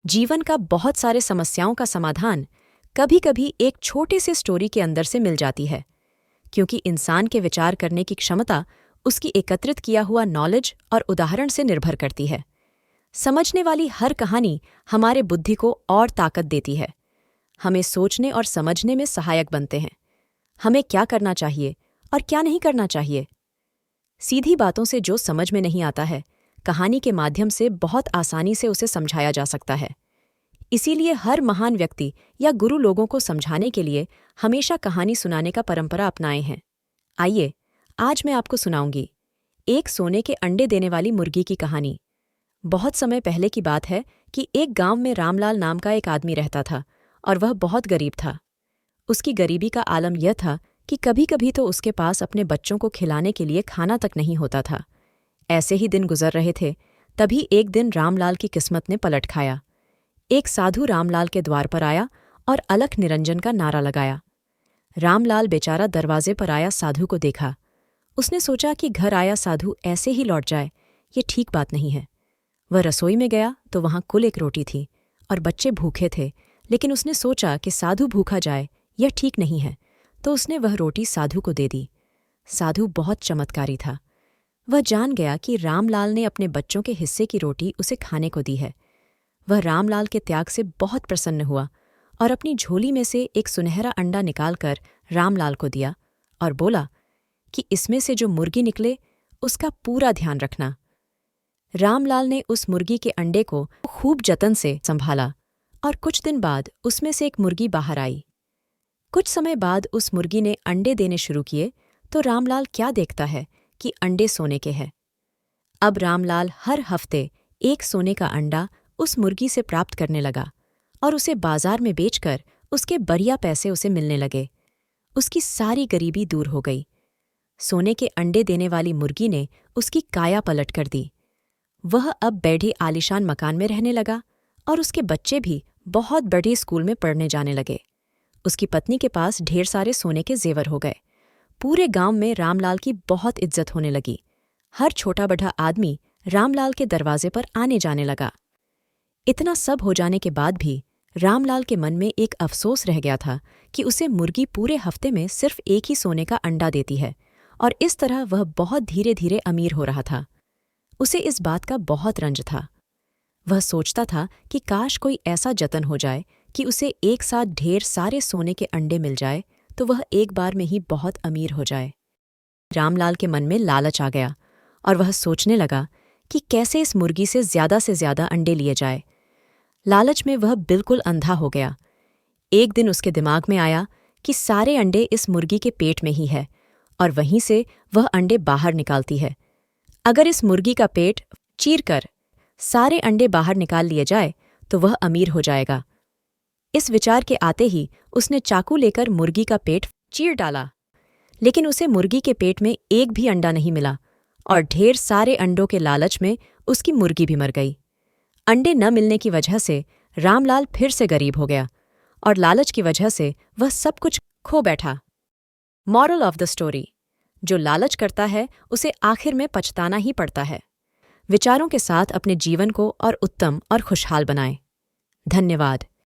जीवन का बहुत सारे समस्याओं का समाधान कभी कभी एक छोटे से स्टोरी के अंदर से मिल जाती है, क्योंकि इंसान के विचार करने की क्षमता उसकी एकत्रित किया हुआ नॉलेज और उदाहरण से निर्भर करती है। समझने वाली हर कहानी हमारे बुद्धि को और ताकत देती है, हमें सोचने और समझने में सहायक बनते हैं। हमें क्या करना चाहिए और क्या नहीं करना चाहिए। सीधी बातों से जो समझ में नहीं आता है, कहानी के माध्यम से बहुत आसानी से उसे समझाया जा सकता है। इसीलिए हर महान व्यक्ति या गुरु लोगों को समझाने के लिए हमेशा कहानी सुनाने का परंपरा अपनाए हैं। आइए, आज मैं आपको सुनाऊंगी एक सोने के अंडे देने वाली मुर्गी की कहानी। बहुत समय पहले की बात है कि एक गांव में रामलाल नाम का एक आदमी रहता था और वह बहुत गरीब था। उसकी गरीबी का आलम यह था कि कभी कभी तो उसके पास अपने बच्चों को खिलाने के लिए खाना तक नहीं होता था। ऐसे ही दिन गुजर रहे थे, तभी एक दिन रामलाल की किस्मत ने पलट खाया। एक साधु रामलाल के द्वार पर आया और अलख निरंजन का नारा लगाया। रामलाल बेचारा दरवाजे पर आया साधु को देखा। उसने सोचा कि घर आया साधु ऐसे ही लौट जाए, ये ठीक बात नहीं है। वह रसोई में गया तो वहां कुल एक रोटी थी और बच्चे भूखे थे, लेकिन उसने सोचा कि साधु भूखा जाए यह ठीक नहीं है, तो उसने वह रोटी साधु को दे दी। साधु बहुत चमत्कारी था। वह जान गया कि रामलाल ने अपने बच्चों के हिस्से की रोटी उसे खाने को दी है। वह रामलाल के त्याग से बहुत प्रसन्न हुआ और अपनी झोली में से एक सुनहरा अंडा निकालकर रामलाल को दिया और बोला कि इसमें से जो मुर्गी निकले उसका पूरा ध्यान रखना। रामलाल ने उस मुर्गी के अंडे को खूब जतन से संभाला और कुछ दिन बाद उसमें से एक मुर्गी बाहर आई। कुछ समय बाद उस मुर्गी ने अंडे देने शुरू किए तो रामलाल क्या देखता है कि अंडे सोने के हैं। अब रामलाल हर हफ्ते एक सोने का अंडा उस मुर्गी से प्राप्त करने लगा और उसे बाजार में बेचकर उसके बढ़िया पैसे उसे मिलने लगे। उसकी सारी गरीबी दूर हो गई। सोने के अंडे देने वाली मुर्गी ने उसकी काया पलट कर दी। वह अब बैठे आलीशान मकान में रहने लगा और उसके बच्चे भी बहुत बड़े स्कूल में पढ़ने जाने लगे। उसकी पत्नी के पास ढेर सारे सोने के जेवर हो गए। पूरे गांव में रामलाल की बहुत इज्जत होने लगी। हर छोटा बड़ा आदमी रामलाल के दरवाजे पर आने जाने लगा। इतना सब हो जाने के बाद भी रामलाल के मन में एक अफसोस रह गया था कि उसे मुर्गी पूरे हफ्ते में सिर्फ एक ही सोने का अंडा देती है और इस तरह वह बहुत धीरे धीरे अमीर हो रहा था। उसे इस बात का बहुत रंज था। वह सोचता था कि काश कोई ऐसा जतन हो जाए कि उसे एक साथ ढेर सारे सोने के अंडे मिल जाए तो वह एक बार में ही बहुत अमीर हो जाए। रामलाल के मन में लालच आ गया और वह सोचने लगा कि कैसे इस मुर्गी से ज्यादा अंडे लिए जाए। लालच में वह बिल्कुल अंधा हो गया। एक दिन उसके दिमाग में आया कि सारे अंडे इस मुर्गी के पेट में ही है और वहीं से वह अंडे बाहर निकालती है। अगर इस मुर्गी का पेट चीरकर सारे अंडे बाहर निकाल लिए जाए तो वह अमीर हो जाएगा। इस विचार के आते ही उसने चाकू लेकर मुर्गी का पेट चीर डाला, लेकिन उसे मुर्गी के पेट में एक भी अंडा नहीं मिला और ढेर सारे अंडों के लालच में उसकी मुर्गी भी मर गई। अंडे न मिलने की वजह से रामलाल फिर से गरीब हो गया और लालच की वजह से वह सब कुछ खो बैठा। मॉरल ऑफ द स्टोरी: जो लालच करता है उसे आखिर में पछताना ही पड़ता है। विचारों के साथ अपने जीवन को और उत्तम और खुशहाल बनाएं। धन्यवाद।